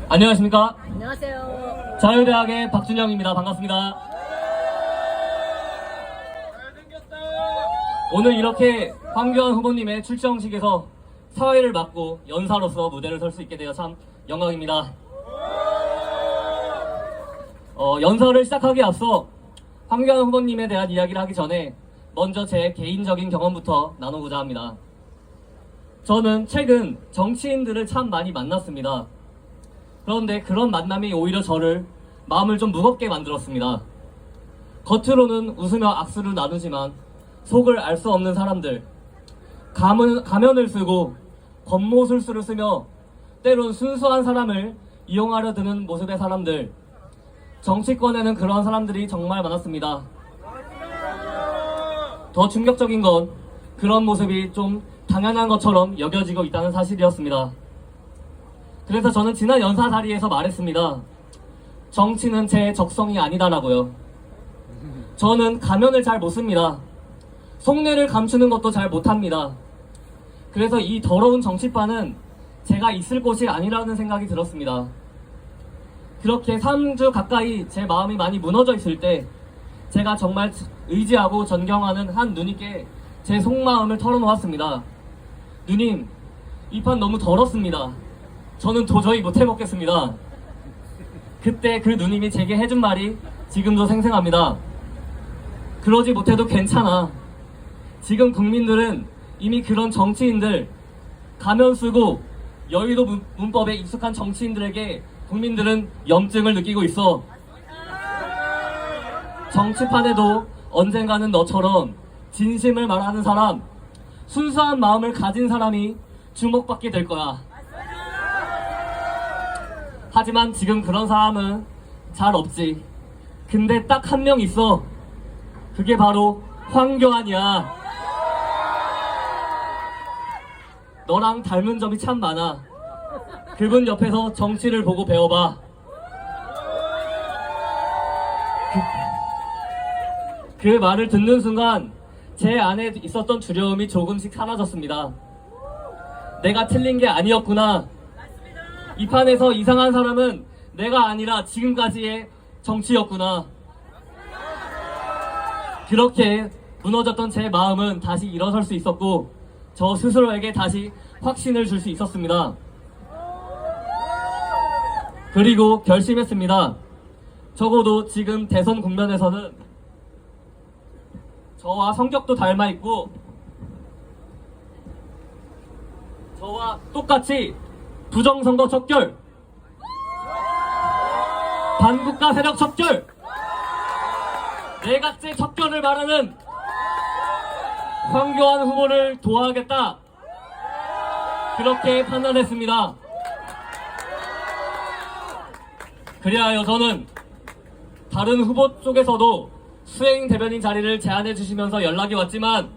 안녕하십니까? 안녕하세요. 자유대학의 박준영입니다. 반갑습니다. 오늘 이렇게 황교안 후보님의 출정식에서 사회를 맡고 연사로서 무대를 설 수 있게 되어 참 영광입니다. 연사를 시작하기에 앞서 황교안 후보님에 대한 이야기를 하기 전에 먼저 제 개인적인 경험부터 나누고자 합니다. 저는 최근 정치인들을 참 많이 만났습니다. 그런데 그런 만남이 오히려 저를 마음을 좀 무겁게 만들었습니다. 겉으로는 웃으며 악수를 나누지만 속을 알 수 없는 사람들, 가면을 쓰고 겉모술수를 쓰며 때론 순수한 사람을 이용하려 드는 모습의 사람들, 정치권에는 그런 사람들이 정말 많았습니다. 더 충격적인 건 그런 모습이 좀 당연한 것처럼 여겨지고 있다는 사실이었습니다. 그래서 저는 지난 연사 자리에서 말했습니다. 정치는 제 적성이 아니다라고요. 저는 가면을 잘 못 씁니다. 속내를 감추는 것도 잘 못합니다. 그래서 이 더러운 정치판은 제가 있을 곳이 아니라는 생각이 들었습니다. 그렇게 3주 가까이 제 마음이 많이 무너져 있을 때 제가 정말 의지하고 존경하는 한 누님께 제 속마음을 털어놓았습니다. 누님, 이 판 너무 더럽습니다. 저는 도저히 못 해먹겠습니다. 그때 그 누님이 제게 해준 말이 지금도 생생합니다. 그러지 못해도 괜찮아. 지금 국민들은 이미 그런 정치인들, 가면 쓰고 여의도 문법에 익숙한 정치인들에게 국민들은 염증을 느끼고 있어. 정치판에도 언젠가는 너처럼 진심을 말하는 사람, 순수한 마음을 가진 사람이 주목받게 될 거야. 하지만 지금 그런 사람은 잘 없지. 근데 딱 한 명 있어. 그게 바로 황교안이야. 너랑 닮은 점이 참 많아. 그분 옆에서 정치를 보고 배워봐. 그 말을 듣는 순간 제 안에 있었던 두려움이 조금씩 사라졌습니다. 내가 틀린 게 아니었구나. 이 판에서 이상한 사람은 내가 아니라 지금까지의 정치였구나. 그렇게 무너졌던 제 마음은 다시 일어설 수 있었고 저 스스로에게 다시 확신을 줄 수 있었습니다. 그리고 결심했습니다. 적어도 지금 대선 국면에서는 저와 성격도 닮아있고 저와 똑같이 부정선거 척결, 반국가 세력 척결, 내각제 척결을 말하는 황교안 후보를 도와야겠다. 그렇게 판단했습니다. 그리하여 저는 다른 후보 쪽에서도 수행 대변인 자리를 제안해 주시면서 연락이 왔지만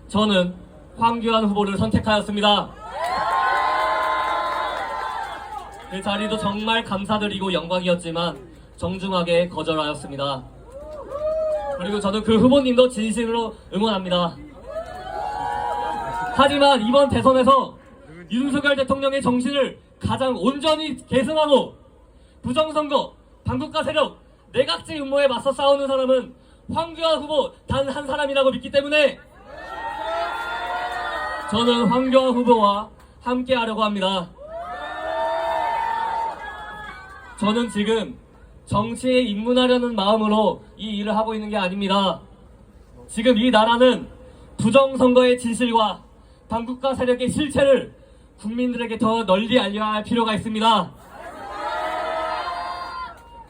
저는 황교안 후보를 선택하였습니다. 그 자리도 정말 감사드리고 영광이었지만 정중하게 거절하였습니다. 그리고 저는 그 후보님도 진심으로 응원합니다. 하지만 이번 대선에서 윤석열 대통령의 정신을 가장 온전히 계승하고 부정선거, 반국가 세력, 내각제 음모에 맞서 싸우는 사람은 황교안 후보 단 한 사람이라고 믿기 때문에 저는 황교안 후보와 함께 하려고 합니다. 저는 지금 정치에 입문하려는 마음으로 이 일을 하고 있는 게 아닙니다. 지금 이 나라는 부정선거의 진실과 반국가 세력의 실체를 국민들에게 더 널리 알려야 할 필요가 있습니다.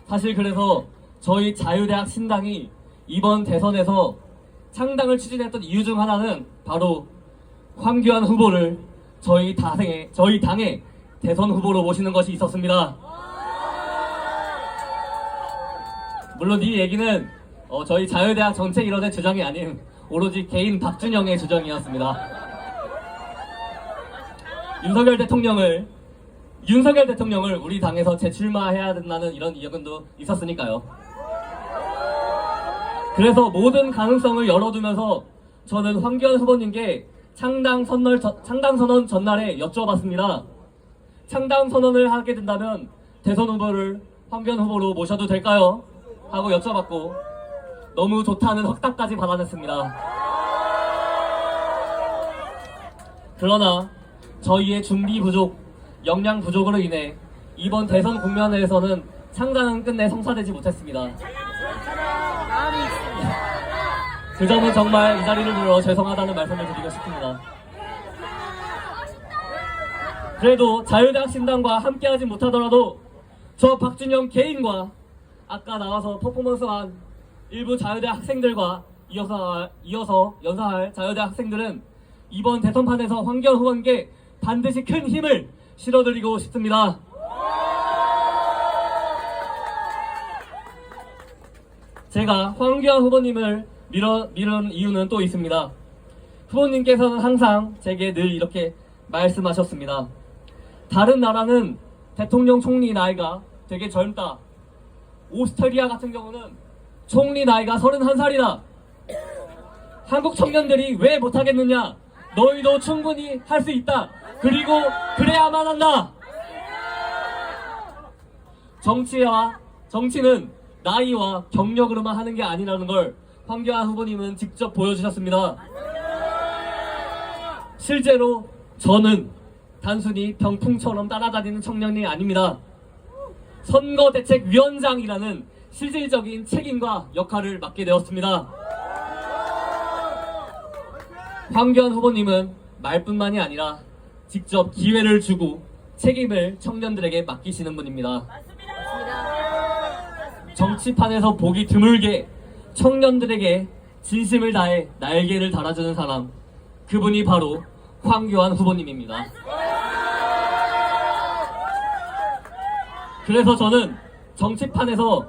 사실 그래서 저희 자유대학 신당이 이번 대선에서 창당을 추진했던 이유 중 하나는 바로 황교안 후보를 저희 당의 대선 후보로 모시는 것이 있었습니다. 물론 이 얘기는 저희 자유대학 전체 일원의 주장이 아닌 오로지 개인 박준영의 주장이었습니다. 윤석열 대통령을 우리 당에서 재출마해야 된다는 이런 의견도 있었으니까요. 그래서 모든 가능성을 열어두면서 저는 황교안 후보님께 창당 선언 전날에 여쭤봤습니다. 창당 선언을 하게 된다면 대선 후보를 황교안 후보로 모셔도 될까요? 하고 여쭤봤고 너무 좋다는 확답까지 받아냈습니다. 그러나 저희의 준비 부족, 역량 부족으로 인해 이번 대선 국면에서는 창단은 끝내 성사되지 못했습니다. 그 점은 정말 이 자리를 빌어 죄송하다는 말씀을 드리고 싶습니다. 그래도 자유대학신당과 함께하지 못하더라도 저 박준영 개인과 아까 나와서 퍼포먼스한 일부 자유대 학생들과 이어서 연사할 자유대 학생들은 이번 대선판에서 황교안 후보님께 반드시 큰 힘을 실어드리고 싶습니다. 제가 황교안 후보님을 밀은 이유는 또 있습니다. 후보님께서는 항상 제게 늘 이렇게 말씀하셨습니다. 다른 나라는 대통령 총리 나이가 되게 젊다. 오스트리아 같은 경우는 총리 나이가 31살이다. 한국 청년들이 왜 못하겠느냐? 너희도 충분히 할 수 있다. 그리고 그래야만 한다. 정치는 나이와 경력으로만 하는 게 아니라는 걸 황교안 후보님은 직접 보여주셨습니다. 실제로 저는 단순히 병풍처럼 따라다니는 청년이 아닙니다. 선거대책위원장이라는 실질적인 책임과 역할을 맡게 되었습니다. 황교안 후보님은 말뿐만이 아니라 직접 기회를 주고 책임을 청년들에게 맡기시는 분입니다. 정치판에서 보기 드물게 청년들에게 진심을 다해 날개를 달아주는 사람, 그분이 바로 황교안 후보님입니다. 그래서 저는 정치판에서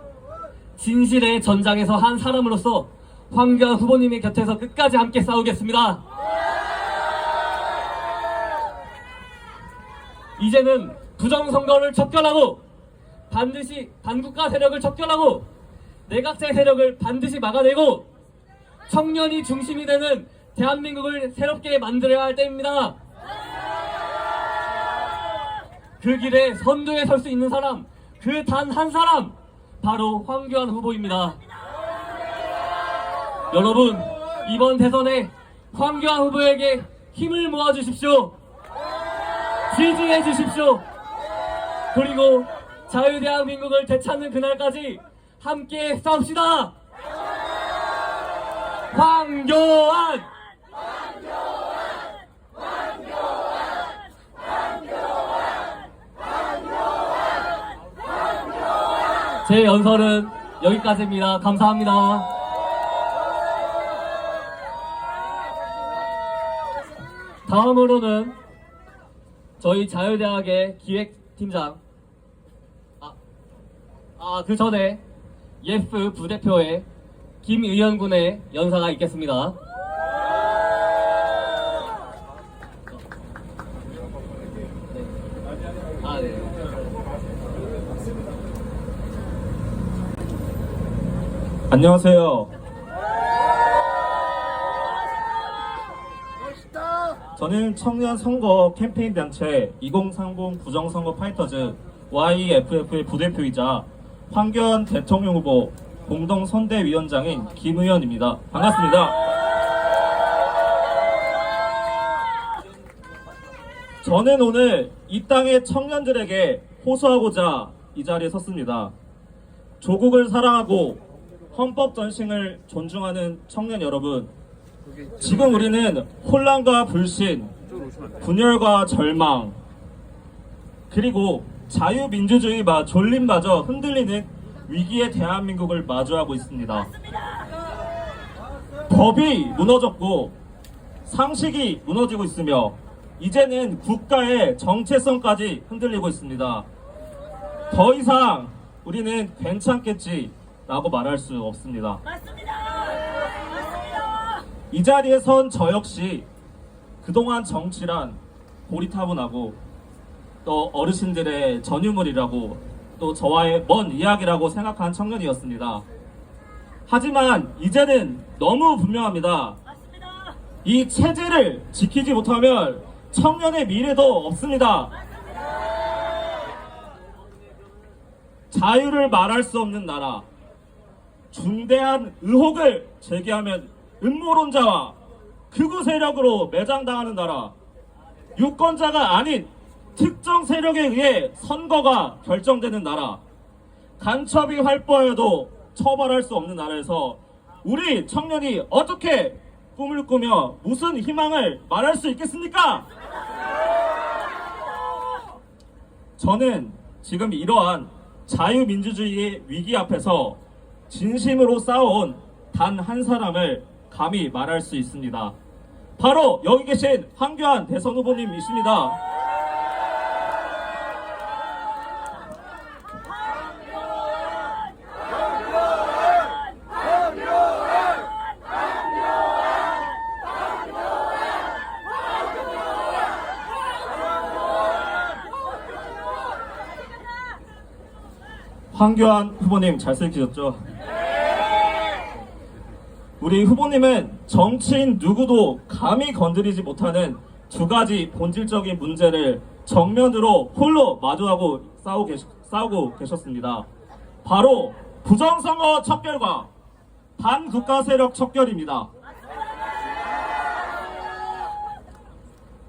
진실의 전장에서 한 사람으로서 황교안 후보님의 곁에서 끝까지 함께 싸우겠습니다. 이제는 부정선거를 척결하고 반드시 반국가 세력을 척결하고 내각제 세력을 반드시 막아내고 청년이 중심이 되는 대한민국을 새롭게 만들어야 할 때입니다. 그 길에 선두에 설 수 있는 사람, 그 단 한 사람, 바로 황교안 후보입니다. 여러분, 이번 대선에 황교안 후보에게 힘을 모아주십시오. 지지해 주십시오. 그리고 자유대한민국을 되찾는 그날까지 함께 싸웁시다. 황교안! 제 연설은 여기까지입니다. 감사합니다. 다음으로는 저희 자유대학의 기획팀장, 그 전에 예프 부대표의 김의현 군의 연사가 있겠습니다. 네. 안녕하세요. 저는 청년 선거 캠페인 단체 2030 부정선거 파이터즈 YFF의 부대표이자 황교안 대통령 후보 공동선대위원장인 김의현입니다. 반갑습니다. 저는 오늘 이 땅의 청년들에게 호소하고자 이 자리에 섰습니다. 조국을 사랑하고 헌법 전승을 존중하는 청년 여러분, 지금 우리는 혼란과 불신, 분열과 절망, 그리고 자유민주주의와 존립마저 흔들리는 위기의 대한민국을 마주하고 있습니다. 법이 무너졌고 상식이 무너지고 있으며 이제는 국가의 정체성까지 흔들리고 있습니다. 더 이상 우리는 괜찮겠지라고 말할 수 없습니다. 이 자리에 선 저 역시 그동안 정치란 고리타분하고 또 어르신들의 전유물이라고 또 저와의 먼 이야기라고 생각한 청년이었습니다. 하지만 이제는 너무 분명합니다. 이 체제를 지키지 못하면 청년의 미래도 없습니다. 자유를 말할 수 없는 나라, 중대한 의혹을 제기하면 음모론자와 극우 세력으로 매장당하는 나라, 유권자가 아닌 특정 세력에 의해 선거가 결정되는 나라, 간첩이 활보하여도 처벌할 수 없는 나라에서 우리 청년이 어떻게 꿈을 꾸며 무슨 희망을 말할 수 있겠습니까? 저는 지금 이러한 자유민주주의의 위기 앞에서 진심으로 싸워온 단 한 사람을 감히 말할 수 있습니다. 바로 여기 계신 황교안 대선 후보님이십니다. 황교안 후보님 잘생기셨죠? 우리 후보님은 정치인 누구도 감히 건드리지 못하는 두 가지 본질적인 문제를 정면으로 홀로 마주하고 싸우고 계셨습니다. 바로 부정선거 척결과 반국가 세력 척결입니다.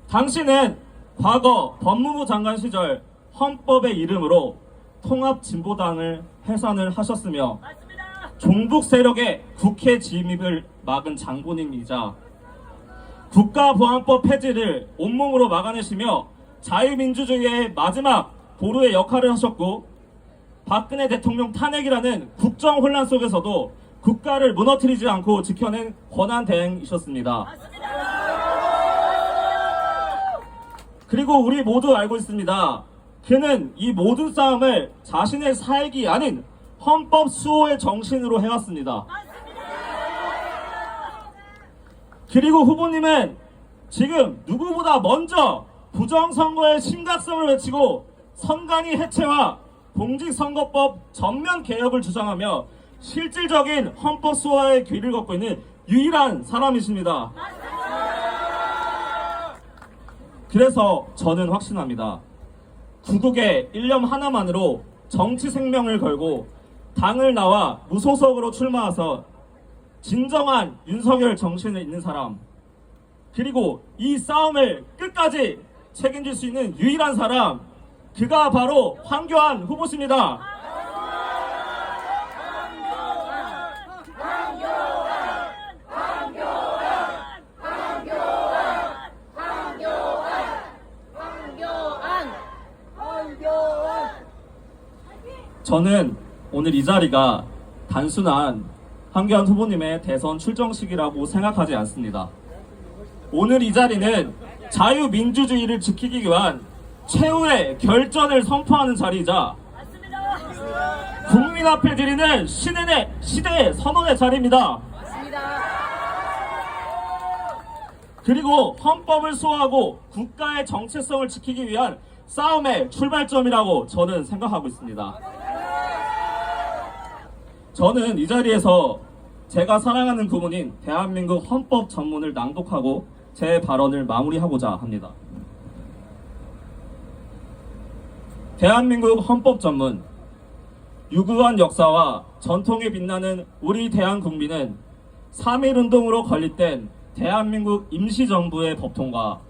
당신은 과거 법무부 장관 시절 헌법의 이름으로 통합진보당을 해산을 하셨으며 종북 세력의 국회 진입을 막은 장본인이자 국가보안법 폐지를 온몸으로 막아내시며 자유민주주의의 마지막 보루의 역할을 하셨고, 박근혜 대통령 탄핵이라는 국정 혼란 속에서도 국가를 무너뜨리지 않고 지켜낸 권한대행이셨습니다. 그리고 우리 모두 알고 있습니다. 그는 이 모든 싸움을 자신의 사익이 아닌 헌법 수호의 정신으로 해왔습니다. 그리고 후보님은 지금 누구보다 먼저 부정선거의 심각성을 외치고 선관위 해체와 공직선거법 전면 개혁을 주장하며 실질적인 헌법 수호의 길을 걷고 있는 유일한 사람이십니다. 그래서 저는 확신합니다. 구국의 일념 하나만으로 정치 생명을 걸고 당을 나와 무소속으로 출마해서 진정한 윤석열 정신을 잇는 사람, 그리고 이 싸움을 끝까지 책임질 수 있는 유일한 사람, 그가 바로 황교안 후보십니다. 저는 오늘 이 자리가 단순한 황교안 후보님의 대선 출정식이라고 생각하지 않습니다. 오늘 이 자리는 자유민주주의를 지키기 위한 최후의 결전을 선포하는 자리이자 국민 앞에 드리는 시대의 선언의 자리입니다. 그리고 헌법을 수호하고 국가의 정체성을 지키기 위한 싸움의 출발점이라고 저는 생각하고 있습니다. 저는 이 자리에서 제가 사랑하는 구문인 대한민국 헌법 전문을 낭독하고 제 발언을 마무리하고자 합니다. 대한민국 헌법 전문. 유구한 역사와 전통에 빛나는 우리 대한국민은 3.1운동으로 건립된 대한민국 임시정부의 법통과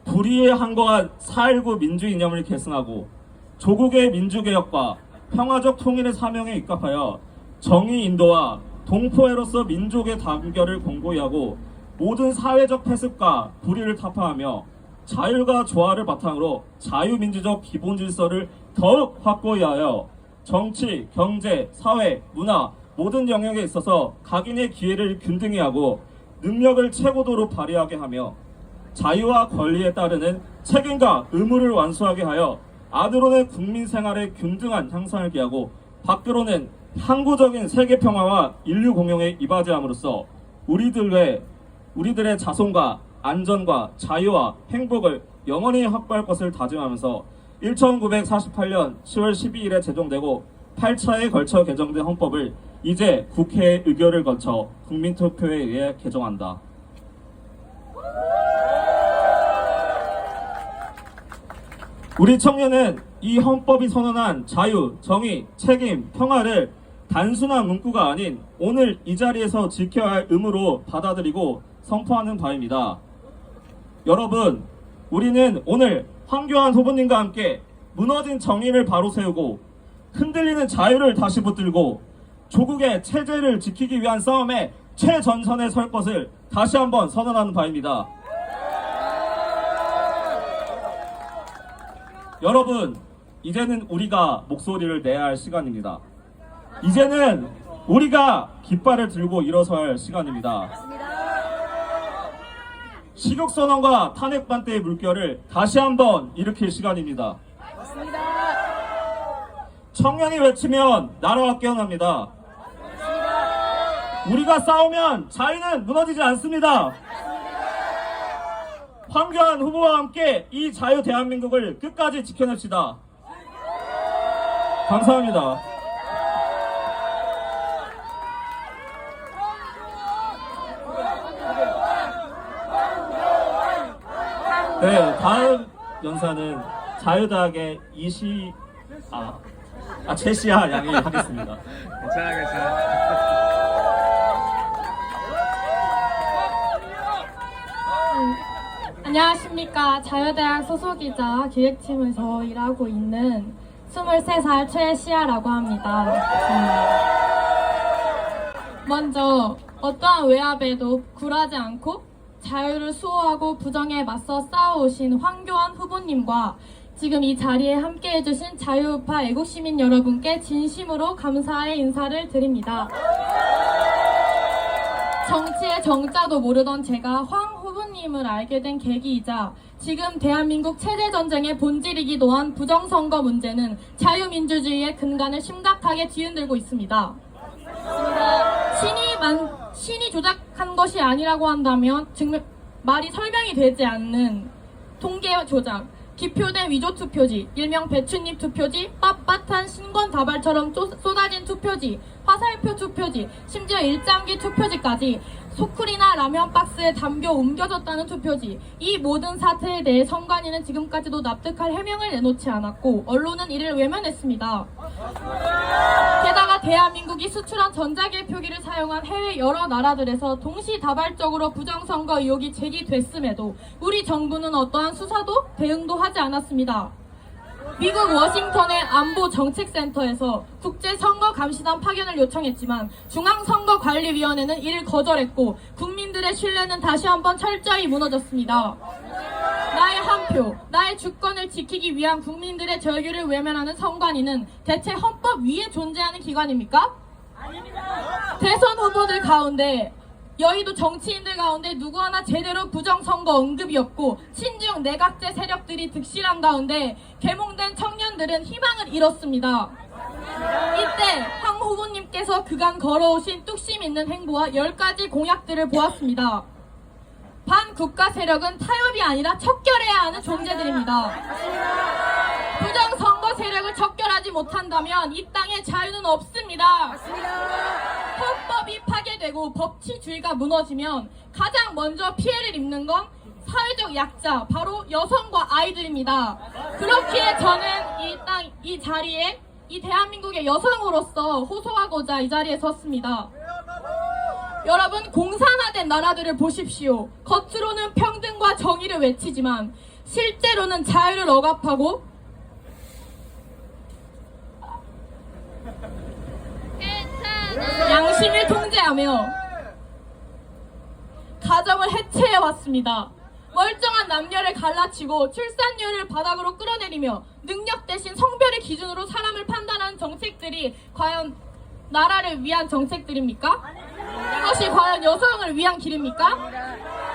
불의에 항거한 4.19 민주이념을 계승하고 조국의 민주개혁과 평화적 통일의 사명에 입각하여 정의 인도와 동포애로서 민족의 단결을 공고히 하고 모든 사회적 폐습과 불의를 타파하며 자율과 조화를 바탕으로 자유민주적 기본 질서를 더욱 확고히 하여 정치, 경제, 사회, 문화 모든 영역에 있어서 각인의 기회를 균등히 하고 능력을 최고도로 발휘하게 하며 자유와 권리에 따르는 책임과 의무를 완수하게 하여 안으로는 국민 생활의 균등한 향상을 기하고 밖으로는 항구적인 세계 평화와 인류 공용에 이바지함으로써 우리들의 자손과 안전과 자유와 행복을 영원히 확보할 것을 다짐하면서 1948년 10월 12일에 제정되고 8차에 걸쳐 개정된 헌법을 이제 국회의 의결을 거쳐 국민투표에 의해 개정한다. 우리 청년은 이 헌법이 선언한 자유, 정의, 책임, 평화를 단순한 문구가 아닌 오늘 이 자리에서 지켜야 할 의무로 받아들이고 선포하는 바입니다. 여러분, 우리는 오늘 황교안 후보님과 함께 무너진 정의를 바로 세우고 흔들리는 자유를 다시 붙들고 조국의 체제를 지키기 위한 싸움에 최전선에 설 것을 다시 한번 선언하는 바입니다. 여러분, 이제는 우리가 목소리를 내야 할 시간입니다. 이제는 우리가 깃발을 들고 일어서야 할 시간입니다. 식욕선언과 탄핵반대의 물결을 다시 한번 일으킬 시간입니다. 청년이 외치면 나라가 깨어납니다. 우리가 싸우면 자유는 무너지지 않습니다. 황교안 후보와 함께 이 자유 대한민국을 끝까지 지켜냅시다. 감사합니다. 네, 다음 연사는 자유대학의 제시아 양이 하겠습니다. 괜찮아. 안녕하십니까. 자유대학 소속이자 기획팀에서 일하고 있는 23살 최시아라고 합니다. 먼저 어떠한 외압에도 굴하지 않고 자유를 수호하고 부정에 맞서 싸워오신 황교안 후보님과 지금 이 자리에 함께 해주신 자유우파 애국시민 여러분께 진심으로 감사의 인사를 드립니다. 정치의 정자도 모르던 제가 황 후보님을 알게 된 계기이자 지금 대한민국 체제전쟁의 본질이기도 한 부정선거 문제는 자유민주주의의 근간을 심각하게 뒤흔들고 있습니다. 신이 조작한 것이 아니라고 한다면 말이 설명이 되지 않는 통계 조작, 기표된 위조 투표지, 일명 배춧잎 투표지, 빳빳한 신권다발처럼 쏟아진 투표지, 화살표 투표지, 심지어 일장기 투표지까지 소쿠리나 라면 박스에 담겨 옮겨졌다는 투표지, 이 모든 사태에 대해 선관위는 지금까지도 납득할 해명을 내놓지 않았고 언론은 이를 외면했습니다. 게다가 대한민국이 수출한 전자개표기를 사용한 해외 여러 나라들에서 동시다발적으로 부정선거 의혹이 제기됐음에도 우리 정부는 어떠한 수사도 대응도 하지 않았습니다. 미국 워싱턴의 안보정책센터에서 국제선거감시단 파견을 요청했지만 중앙선거관리위원회는 이를 거절했고 국민들의 신뢰는 다시 한번 철저히 무너졌습니다. 나의 한 표, 나의 주권을 지키기 위한 국민들의 절규를 외면하는 선관위는 대체 헌법 위에 존재하는 기관입니까? 아닙니다. 대선 후보들 가운데 여의도 정치인들 가운데 누구 하나 제대로 부정선거 언급이 없고 친중 내각제 세력들이 득실한 가운데 계몽된 청년들은 희망을 잃었습니다. 이때 황 후보님께서 그간 걸어오신 뚝심 있는 행보와 10가지 공약들을 보았습니다. 반국가 세력은 타협이 아니라 척결해야 하는 존재들입니다. 부정선거 세력을 척결하지 못한다면 이 땅에 자유는 없습니다. 헌법이 파괴되고 법치주의가 무너지면 가장 먼저 피해를 입는 건 사회적 약자, 바로 여성과 아이들입니다. 그렇기에 저는 이 자리에 이 대한민국의 여성으로서 호소하고자 이 자리에 섰습니다. 여러분, 공산화된 나라들을 보십시오. 겉으로는 평등과 정의를 외치지만 실제로는 자유를 억압하고 양심을 통제하며 가정을 해체해왔습니다. 멀쩡한 남녀를 갈라치고 출산율을 바닥으로 끌어내리며 능력 대신 성별의 기준으로 사람을 판단하는 정책들이 과연 나라를 위한 정책들입니까? 이것이 과연 여성을 위한 길입니까?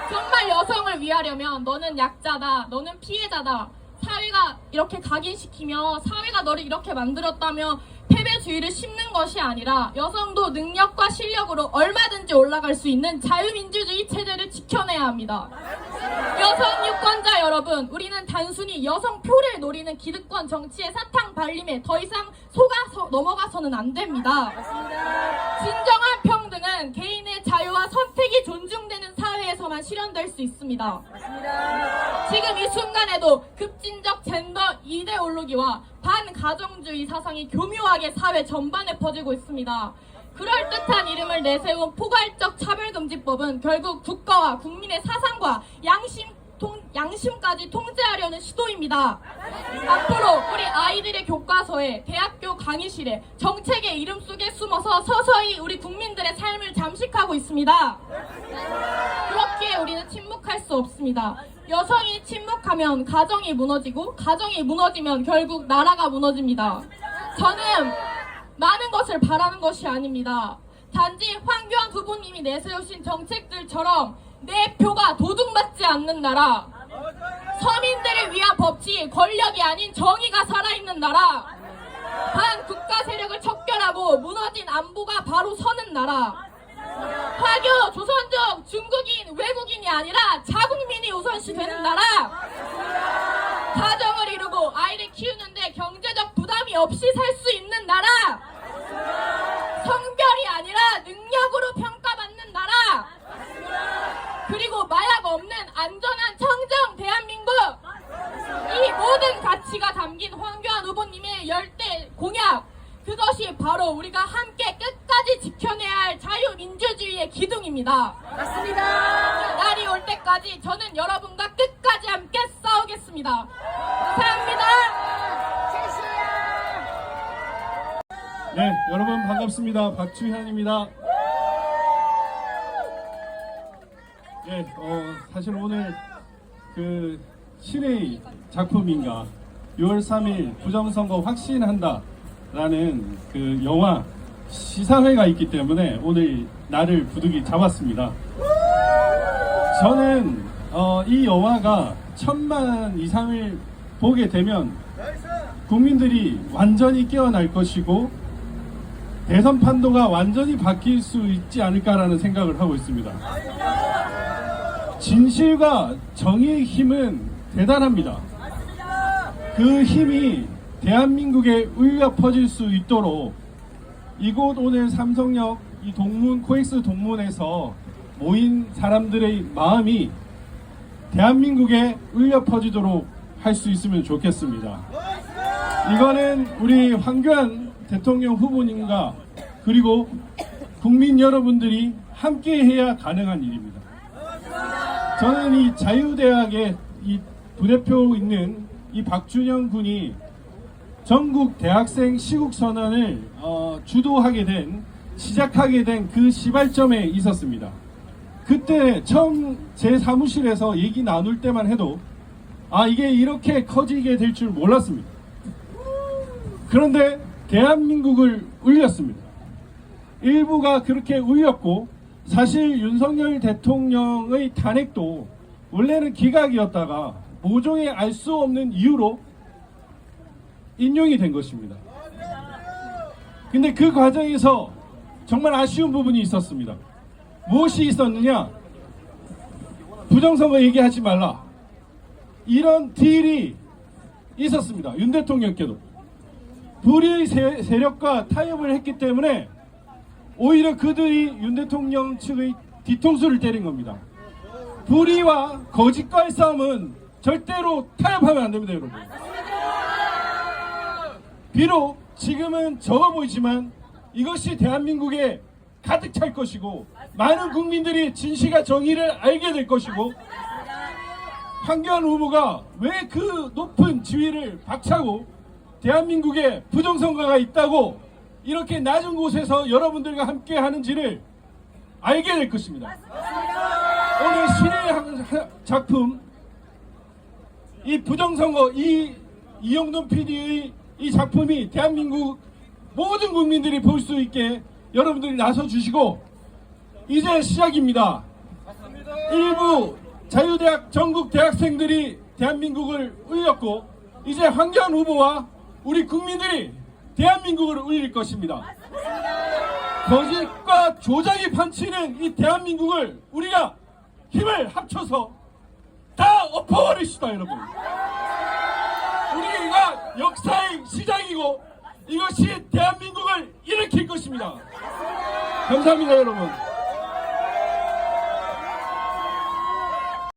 정말 여성을 위하려면 너는 약자다, 너는 피해자다, 사회가 이렇게 각인시키며 사회가 너를 이렇게 만들었다며 패배주의를 심는 것이 아니라 여성도 능력과 실력으로 얼마든지 올라갈 수 있는 자유민주주의 체제를 지켜내야 합니다. 여성 유권자 여러분, 우리는 단순히 여성 표를 노리는 기득권 정치의 사탕 발림에 더 이상 넘어가서는 안 됩니다. 진정한 평등은 개인의 자유와 선택이 존중되는 사회에서만 실현될 수 있습니다. 지금 이 순간에도 급진적 젠더 이데올로기와 반가정주의 사상이 교묘하게 사회 전반에 퍼지고 있습니다. 그럴듯한 이름을 내세운 포괄적 차별금지법은 결국 국가와 국민의 사상과 양심까지 통제하려는 시도입니다. 앞으로 우리 아이들의 교과서에, 대학교 강의실에, 정책의 이름 속에 숨어서 서서히 우리 국민들의 삶을 잠식하고 있습니다. 그렇기에 우리는 침묵할 수 없습니다. 여성이 침묵하면 가정이 무너지고, 가정이 무너지면 결국 나라가 무너집니다. 저는 많은 것을 바라는 것이 아닙니다. 단지 황교안 후보님이 내세우신 정책들처럼 내 표가 도둑맞지 않는 나라, 서민들을 위한 법치, 권력이 아닌 정의가 살아있는 나라, 반국가 세력을 척결하고 무너진 안보가 바로 서는 나라, 화교, 조선족, 중국인, 외국인이 아니라 자국민이 우선시 되는 나라, 가정을 이루고 아이를 키우는데 경제적 부담이 없이 살 수 있는 나라, 성별이 아니라 능력으로 평가받는 나라, 그리고 마약 없는 안전한 청정 대한민국. 이 모든 가치가 담긴 황교안 후보님의 열대 공약, 그것이 바로 우리가 함께 끝까지 지켜내야 할 자유민주주의의 기둥입니다. 맞습니다. 날이 올 때까지 저는 여러분과 끝까지 함께 싸우겠습니다. 감사합니다. 네, 여러분 반갑습니다. 박주현입니다. 네, 사실 오늘 그 신의 작품인가 6월 3일 부정선거 확신한다 라는 그 영화 시사회가 있기 때문에 오늘 나를 부득이 잡았습니다. 저는 이 영화가 1000만 이상을 보게 되면 국민들이 완전히 깨어날 것이고 대선 판도가 완전히 바뀔 수 있지 않을까라는 생각을 하고 있습니다. 진실과 정의의 힘은 대단합니다. 그 힘이 대한민국에 울려 퍼질 수 있도록 이곳 오늘 삼성역 이 동문 코엑스 동문에서 모인 사람들의 마음이 대한민국에 울려 퍼지도록 할 수 있으면 좋겠습니다. 이거는 우리 황교안 대통령 후보님과 그리고 국민 여러분들이 함께 해야 가능한 일입니다. 저는 이 자유대학의 이 부대표 있는 이 박준영 군이 전국 대학생 시국선언을 시작하게 된 그 시발점에 있었습니다. 그때 처음 제 사무실에서 얘기 나눌 때만 해도 이게 이렇게 커지게 될 줄 몰랐습니다. 그런데 대한민국을 울렸습니다. 일부가 그렇게 울렸고, 사실 윤석열 대통령의 탄핵도 원래는 기각이었다가 모종의 알 수 없는 이유로 인용이 된 것입니다. 근데 그 과정에서 정말 아쉬운 부분이 있었습니다. 무엇이 있었느냐? 부정선거 얘기하지 말라, 이런 딜이 있었습니다. 윤 대통령께도 불의의 세력과 타협을 했기 때문에 오히려 그들이 윤 대통령 측의 뒤통수를 때린 겁니다. 불의와 거짓과의 싸움은 절대로 타협하면 안 됩니다, 여러분. 비록 지금은 적어 보이지만 이것이 대한민국에 가득 찰 것이고, 많은 국민들이 진실과 정의를 알게 될 것이고, 황교안 후보가 왜 그 높은 지위를 박차고 대한민국에 부정선거가 있다고 이렇게 낮은 곳에서 여러분들과 함께 하는지를 알게 될 것입니다. 오늘 신의 작품, 이 부정선거, 이영돈 PD의 이 작품이 대한민국 모든 국민들이 볼 수 있게 여러분들이 나서주시고, 이제 시작입니다. 일부 자유대학 전국 대학생들이 대한민국을 울렸고, 이제 황교안 후보와 우리 국민들이 대한민국을 울릴 것입니다. 거짓과 조작이 판치는 이 대한민국을 우리가 힘을 합쳐서 다 엎어버립시다, 여러분. 우리가 역사의 시작이고 이것이 대한민국을 일으킬 것입니다. 감사합니다, 여러분.